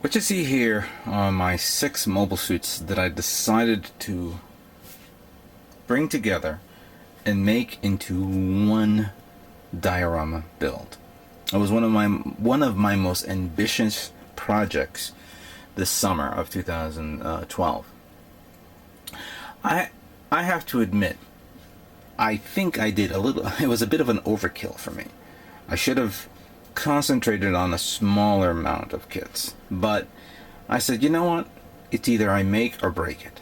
What you see here are my 6 mobile suits that I decided to bring together and make into one diorama build. It was one of my most ambitious projects this summer of 2012. I have to admit, I think I did it was a bit of an overkill for me. I should have concentrated on a smaller amount of kits, but I said, you know what, it's either I make or break it.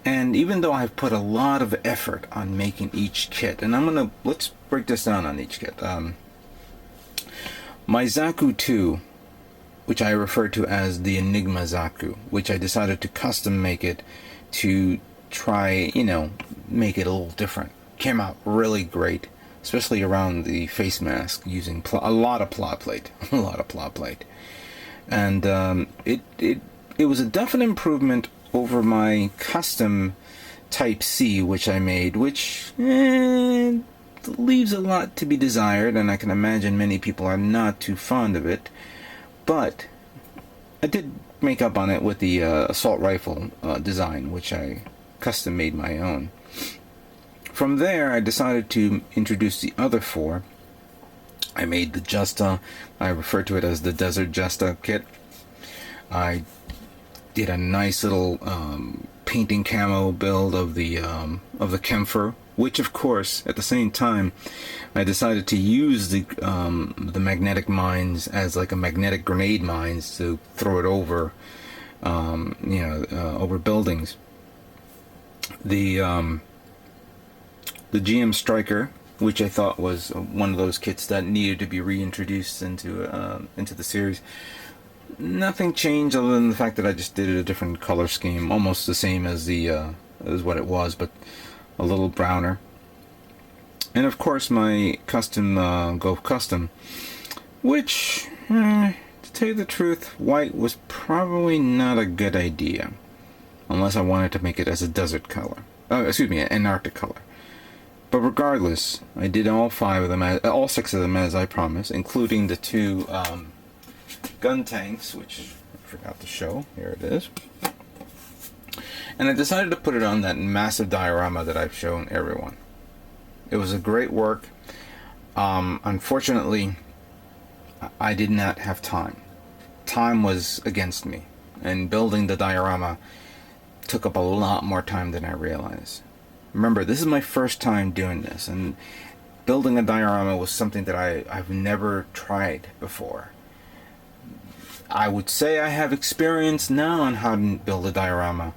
And even though I've put a lot of effort on making each kit, and let's break this down on each kit. My Zaku 2, which I refer to as the Enigma Zaku, which I decided to custom make it to try, make it a little different, came out really great, especially around the face mask, using a lot of plot plate, and it was a definite improvement over my custom Type C, which I made, which leaves a lot to be desired, and I can imagine many people are not too fond of it. But I did make up on it with the assault rifle design, which I custom made my own. From there, I decided to introduce the other 4. I made the Justa. I refer to it as the Desert Justa kit. I did a nice little painting camo build of the Kempfer, which, of course, at the same time, I decided to use the magnetic mines as like a magnetic grenade mines to throw it over, over buildings. The GM Striker, which I thought was one of those kits that needed to be reintroduced into the series. Nothing changed other than the fact that I just did a different color scheme, almost the same as as what it was, but a little browner. And of course my custom Go Custom, which, to tell you the truth, white was probably not a good idea, unless I wanted to make it as a desert color. An Arctic color. But regardless, I did all 6 of them as I promised, including the 2 gun tanks, which I forgot to show. Here it is. And I decided to put it on that massive diorama that I've shown everyone. It was a great work. Unfortunately, I did not have time. Time was against me, and building the diorama took up a lot more time than I realized. Remember, this is my first time doing this, and building a diorama was something that I've never tried before. I would say I have experience now on how to build a diorama,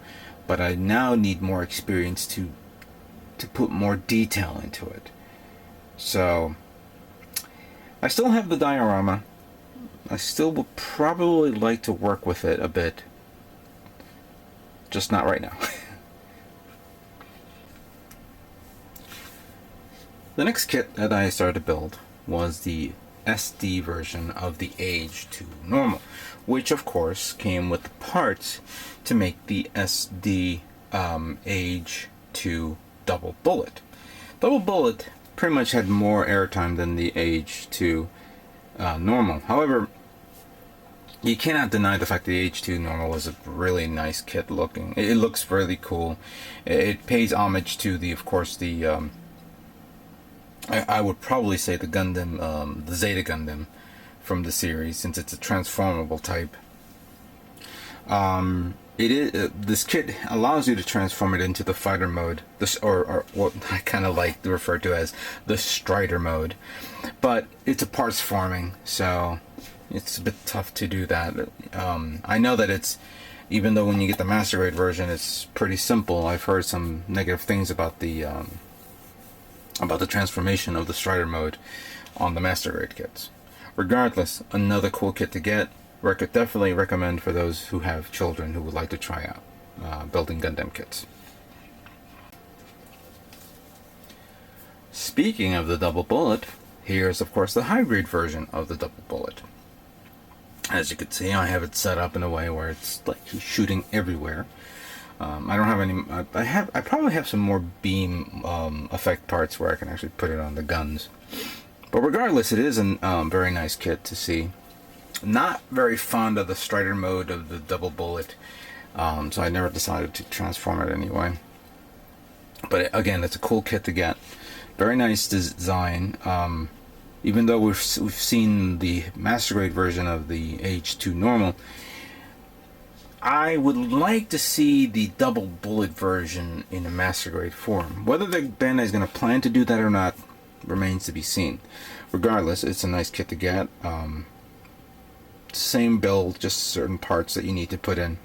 but I now need more experience to put more detail into it. So, I still have the diorama. I still would probably like to work with it a bit, just not right now. The next kit that I started to build was the SD version of the H2 Normal, which of course came with the parts to make the SD H2 Double Bullet. Double Bullet pretty much had more airtime than the H2 Normal. However, you cannot deny the fact that the H2 Normal was a really nice kit looking. It looks really cool. It pays homage to I would probably say the Gundam, the Zeta Gundam from the series, since it's a transformable type. This kit allows you to transform it into the fighter mode, or what I kind of like to refer to as the Strider mode. But it's a parts farming, so it's a bit tough to do that. I know that even though when you get the Master Grade version, it's pretty simple. I've heard some negative things about the transformation of the Strider mode on the Master Grade kits. Regardless, another cool kit to get. Definitely recommend for those who have children who would like to try out building Gundam kits. Speaking of the Double Bullet, here's of course the high grade version of the Double Bullet. As you can see, I have it set up in a way where it's like he's shooting everywhere. I don't have any. I probably have some more beam effect parts where I can actually put it on the guns. But regardless, it is a very nice kit to see. Not very fond of the Strider mode of the double bullet, so I never decided to transform it anyway. But again, it's a cool kit to get. Very nice design. Even though we've seen the master grade version of the H2 Normal, I would like to see the double bullet version in a master grade form. Whether the Bandai is going to plan to do that or not remains to be seen. Regardless, it's a nice kit to get. Same build, just certain parts that you need to put in.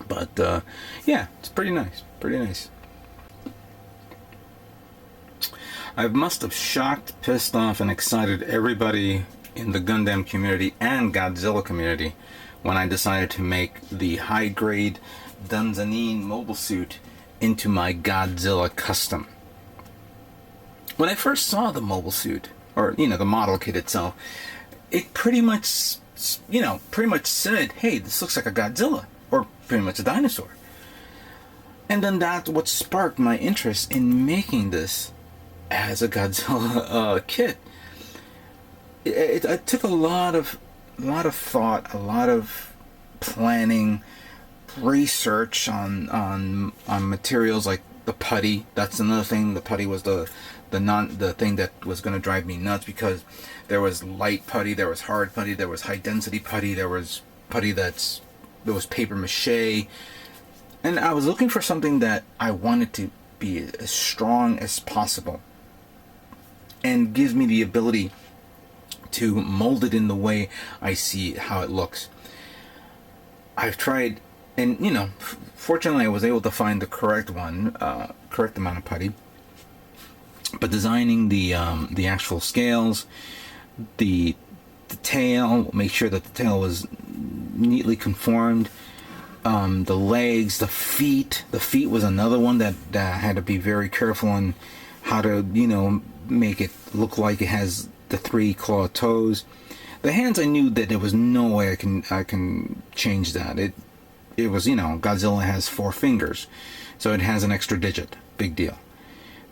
But yeah, it's pretty nice. Pretty nice. I must have shocked, pissed off, and excited everybody in the Gundam community and Godzilla community when I decided to make the high-grade Danzanin mobile suit into my Godzilla custom. When I first saw the mobile suit, or the model kit itself, it pretty much said, hey, this looks like a Godzilla, or pretty much a dinosaur. And then that's what sparked my interest in making this as a Godzilla kit. It took a lot of thought, a lot of planning, research on materials like the putty. That's another thing. The putty was the thing that was going to drive me nuts, because there was light putty, there was hard putty, there was high density putty, there was putty there was paper mache, and I was looking for something that I wanted to be as strong as possible and gives me the ability to mold it in the way I see how it looks. I've tried, and fortunately I was able to find the correct one, correct amount of putty. But designing the actual scales, the tail, make sure that the tail was neatly conformed. The legs, the feet. The feet was another one that I had to be very careful on how to make it look like it has the 3 claw toes. The hands, I knew that there was no way I can change that. It was Godzilla has 4 fingers, so it has an extra digit. Big deal.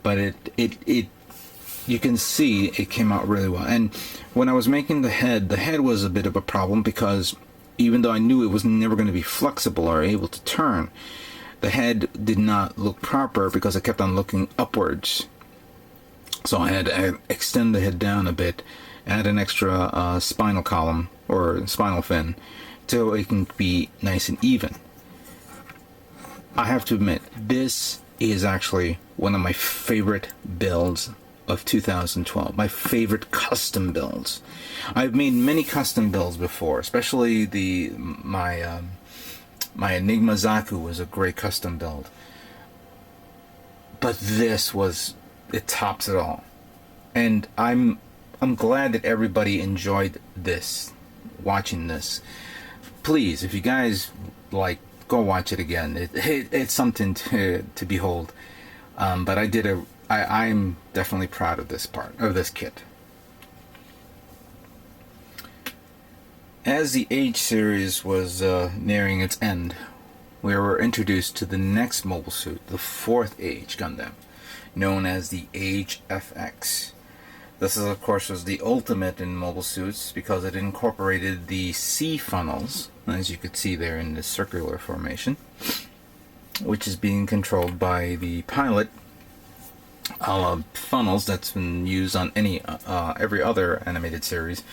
But it you can see it came out really well. And when I was making the head was a bit of a problem, because even though I knew it was never going to be flexible or able to turn, the head did not look proper because it kept on looking upwards. So I had to extend the head down a bit, add an extra spinal column or spinal fin, so it can be nice and even. I have to admit, this is actually one of my favorite builds of 2012. My favorite custom builds. I've made many custom builds before, especially my Enigma Zaku was a great custom build. But this it tops it all. And I'm glad that everybody enjoyed this, watching this. Please, if you guys go watch it again. It's something to behold. But I'm definitely proud of this kit. As the Age series was nearing its end, we were introduced to the next mobile suit, the 4th Age Gundam, known as the HFX. This, of course, was the ultimate in mobile suits because it incorporated the C funnels, as you could see there in the circular formation, which is being controlled by the pilot. Funnels that's been used on every other animated series,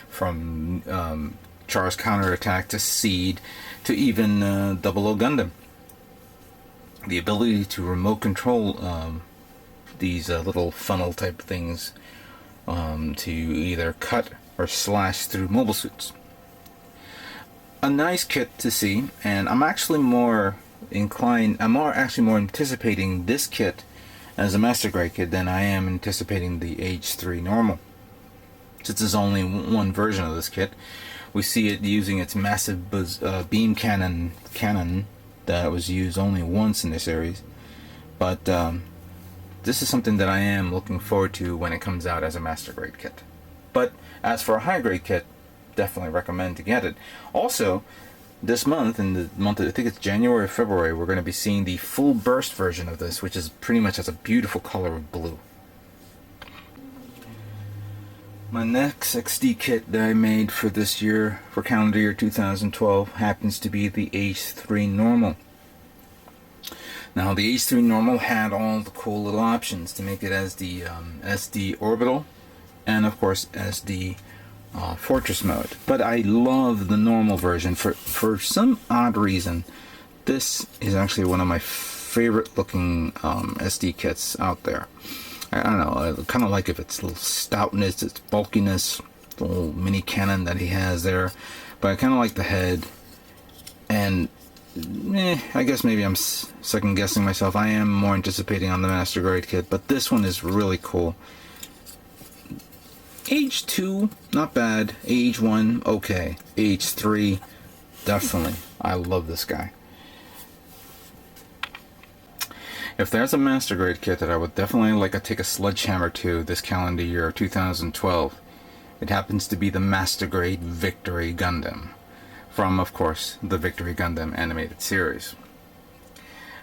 from Char's Counterattack to Seed to even 00 Gundam. The ability to remote control these little funnel type things to either cut or slash through mobile suits. A nice kit to see, and I'm actually more anticipating this kit as a master grade kit than I am anticipating the H3 Normal. Since there's only one version of this kit, we see it using its massive beam cannon that was used only once in the series. But this is something that I am looking forward to when it comes out as a master grade kit. But as for a high grade kit, definitely recommend to get it. Also, this month, in the month of, I think it's January or February, we're going to be seeing the full burst version of this, which is pretty much has a beautiful color of blue. My next XD kit that I made for this year, for calendar year 2012, happens to be the H3 Normal. Now, the H3 Normal had all the cool little options to make it as the SD Orbital, and of course SD Fortress mode. But I love the normal version. For some odd reason, this is actually one of my favorite looking SD kits out there. I don't know, I kind of like its little stoutness, its bulkiness, the little mini cannon that he has there. But I kind of like the head, and I guess maybe I'm second guessing myself. I am more anticipating on the Master Grade kit, but this one is really cool. Age 2, not bad. Age 1, okay. Age 3, definitely. I love this guy. If there's a Master Grade kit that I would definitely like to take a sledgehammer to this calendar year of 2012, it happens to be the Master Grade Victory Gundam, from, of course, the Victory Gundam animated series.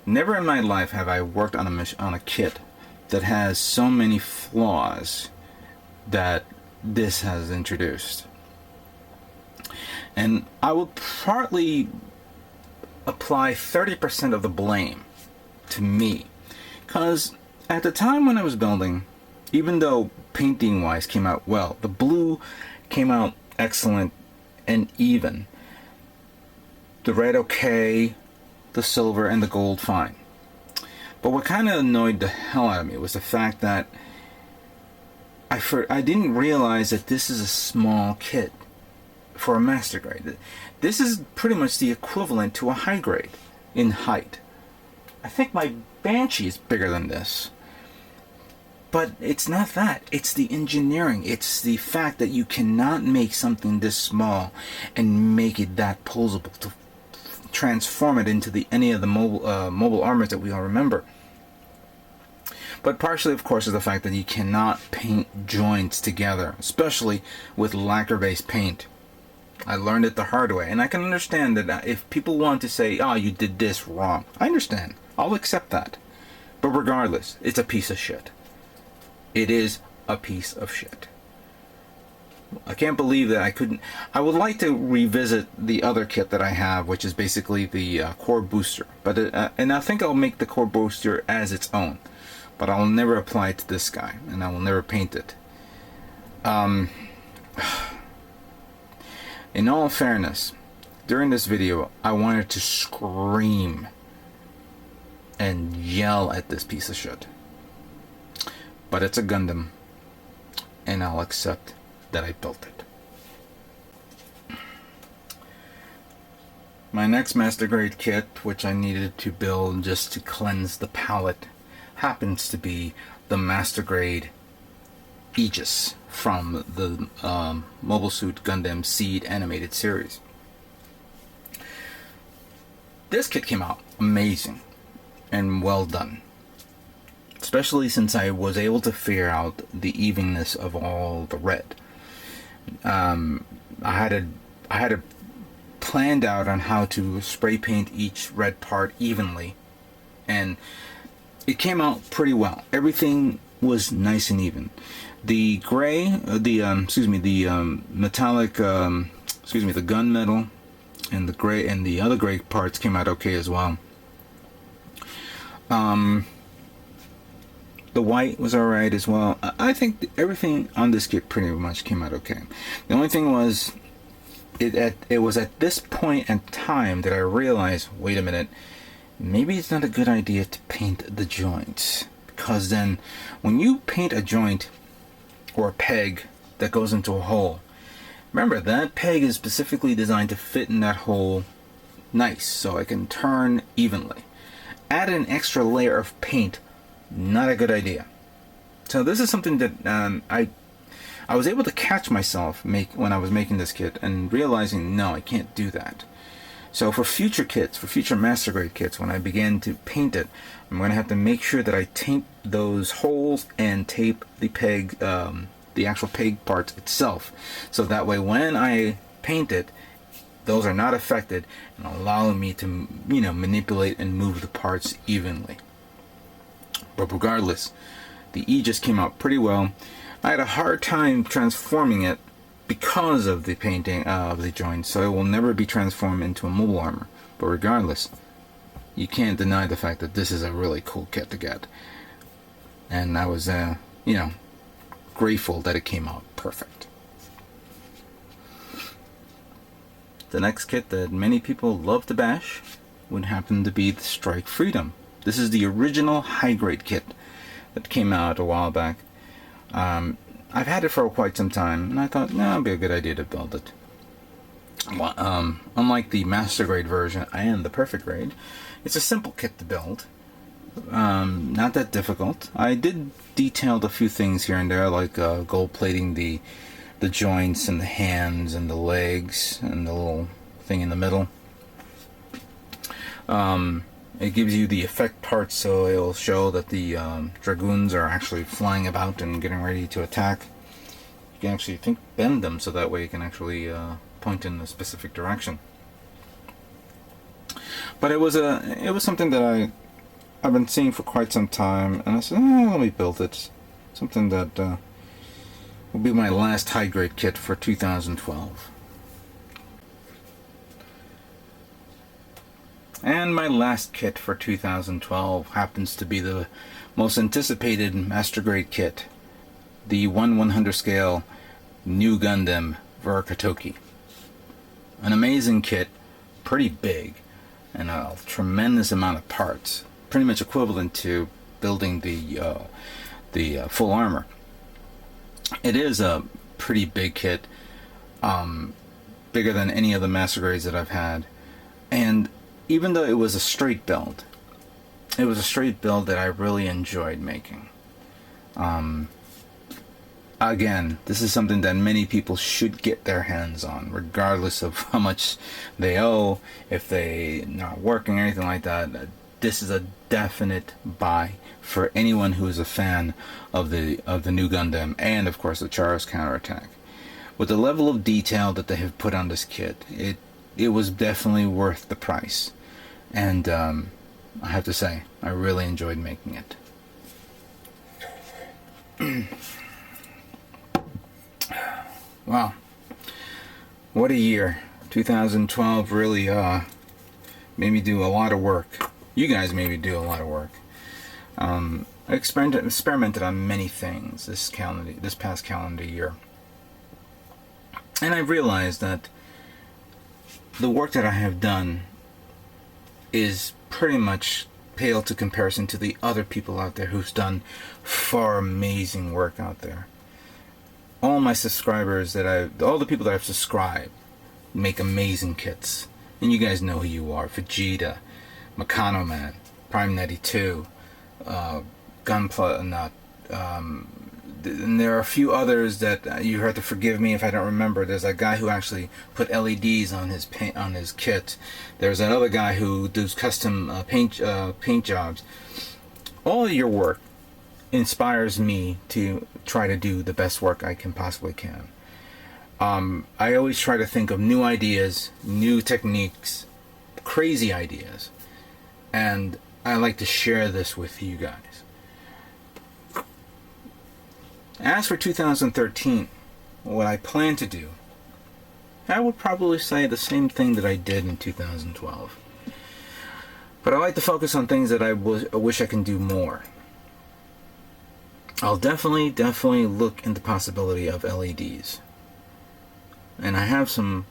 Never in my life have I worked on a kit that has so many flaws that this has introduced. And I will partly apply 30% of the blame to me, because at the time when I was building, even though painting wise came out well, the blue came out excellent and even, the red okay, the silver and the gold fine. But what kind of annoyed the hell out of me was the fact that I didn't realize that this is a small kit for a Master Grade. This is pretty much the equivalent to a high grade in height. I think my Banshee is bigger than this. But it's not that. It's the engineering. It's the fact that you cannot make something this small and make it that posable to transform it into any of the mobile armors that we all remember. But partially, of course, is the fact that you cannot paint joints together, especially with lacquer-based paint. I learned it the hard way, and I can understand that if people want to say, oh, you did this wrong, I understand. I'll accept that. But regardless, it's a piece of shit. It is a piece of shit. I can't believe that I couldn't. I would like to revisit the other kit that I have, which is basically the core booster. But and I think I'll make the core booster as its own. But I'll never apply it to this guy, and I will never paint it. In all fairness, during this video, I wanted to scream and yell at this piece of shit. But it's a Gundam, and I'll accept that I built it. My next Master Grade kit, which I needed to build just to cleanse the palette, happens to be the Master Grade Aegis from the Mobile Suit Gundam Seed animated series. This kit came out amazing and well done, especially since I was able to figure out the evenness of all the red. I had it planned out on how to spray paint each red part evenly, and it came out pretty well. Everything was nice and even. The gray, the metallic, the gunmetal, and the gray and the other gray parts came out okay as well. The white was alright as well. I think everything on this kit pretty much came out okay. The only thing was, it was at this point in time that I realized, wait a minute, maybe it's not a good idea to paint the joints, because then when you paint a joint or a peg that goes into a hole, remember that peg is specifically designed to fit in that hole nice, so it can turn evenly. Add an extra layer of paint, not a good idea. So this is something that I was able to catch myself when I was making this kit and realizing, no, I can't do that. So for future kits, for future Master Grade kits, when I begin to paint it, I'm going to have to make sure that I tape those holes and tape the peg, the actual peg parts itself. So that way when I paint it, those are not affected and allow me to, manipulate and move the parts evenly. But regardless, the Aegis came out pretty well. I had a hard time transforming it because of the painting of the joints, so it will never be transformed into a mobile armor. But regardless, you can't deny the fact that this is a really cool kit to get. And I was, you know, grateful that it came out perfect. The next kit that many people love to bash would happen to be the Strike Freedom. This is the original high-grade kit that came out a while back. I've had it for quite some time, and I thought, no, it'd be a good idea to build it. Well, unlike the master grade version and the perfect grade, it's a simple kit to build. Not that difficult. I did detail a few things here and there, like gold plating the joints and the hands and the legs and the little thing in the middle. It gives you the effect parts, so it will show that the dragoons are actually flying about and getting ready to attack. You can actually bend them so that way you can actually point in a specific direction. But it was something that I've been seeing for quite some time, and I said, let me build it. Something that will be my last high grade kit for 2012. And my last kit for 2012 happens to be the most anticipated master grade kit, the 1/100 scale new Gundam VerkaToki. An amazing kit, pretty big, and a tremendous amount of parts, pretty much equivalent to building the full armor. It is a pretty big kit, bigger than any of the master grades that I've had, and even though it was a straight build, it was a straight build that I really enjoyed making. Again, this is something that many people should get their hands on, regardless of how much they owe, if they're not working or anything like that. This is a definite buy for anyone who is a fan of the new Gundam and, of course, the Charos counterattack. With the level of detail that they have put on this kit, it was definitely worth the price, and I have to say, I really enjoyed making it. Wow, what a year. 2012 really made me do a lot of work. You guys made me do a lot of work. I experimented on many things this past calendar year, and I realized that the work that I have done is pretty much pale to comparison to the other people out there who's done far amazing work out there. All my subscribers all the people that I've subscribed make amazing kits, and you guys know who you are: Vegeta, Meccano Man, Prime 92, Gunpla, and there are a few others that you have to forgive me if I don't remember. There's a guy who actually put LEDs on his kit. There's another guy who does custom paint jobs. All of your work inspires me to try to do the best work I can possibly can. I always try to think of new ideas, new techniques, crazy ideas, and I like to share this with you guys. As for 2013, what I plan to do, I would probably say the same thing that I did in 2012. But I like to focus on things that I wish I can do more. I'll definitely look into the possibility of LEDs. And I have some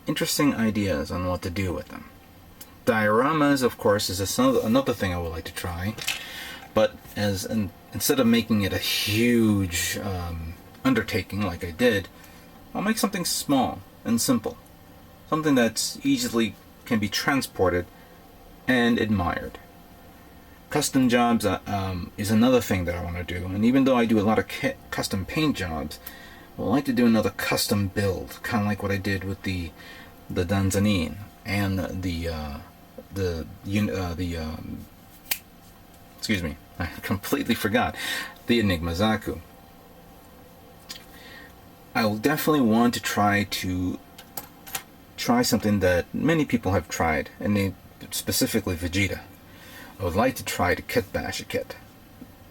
interesting ideas on what to do with them. Dioramas, of course, is another thing I would like to try. But instead of making it a huge undertaking like I did, I'll make something small and simple. Something that's easily can be transported and admired. Custom jobs is another thing that I want to do, and even though I do a lot of custom paint jobs, I would like to do another custom build, kind of like what I did with the Danzanin and excuse me, I completely forgot, the Enigma Zaku. I will definitely want to try something that many people have tried, and specifically Vegeta. I would like to try to kit bash a kit.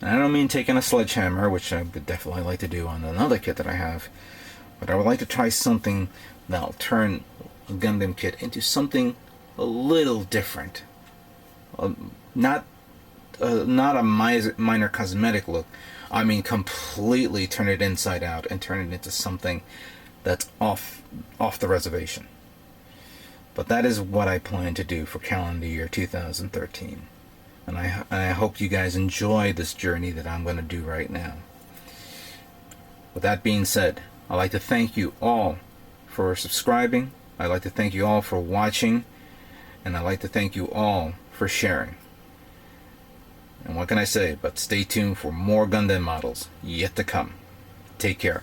And I don't mean taking a sledgehammer, which I would definitely like to do on another kit that I have, but I would like to try something that'll turn a Gundam kit into something a little different. Not a minor cosmetic look. I mean completely turn it inside out and turn it into something that's off the reservation. But that is what I plan to do for calendar year 2013. And I hope you guys enjoy this journey that I'm going to do right now. With that being said, I'd like to thank you all for subscribing. I'd like to thank you all for watching. And I'd like to thank you all for sharing. And what can I say but stay tuned for more Gundam models yet to come. Take care.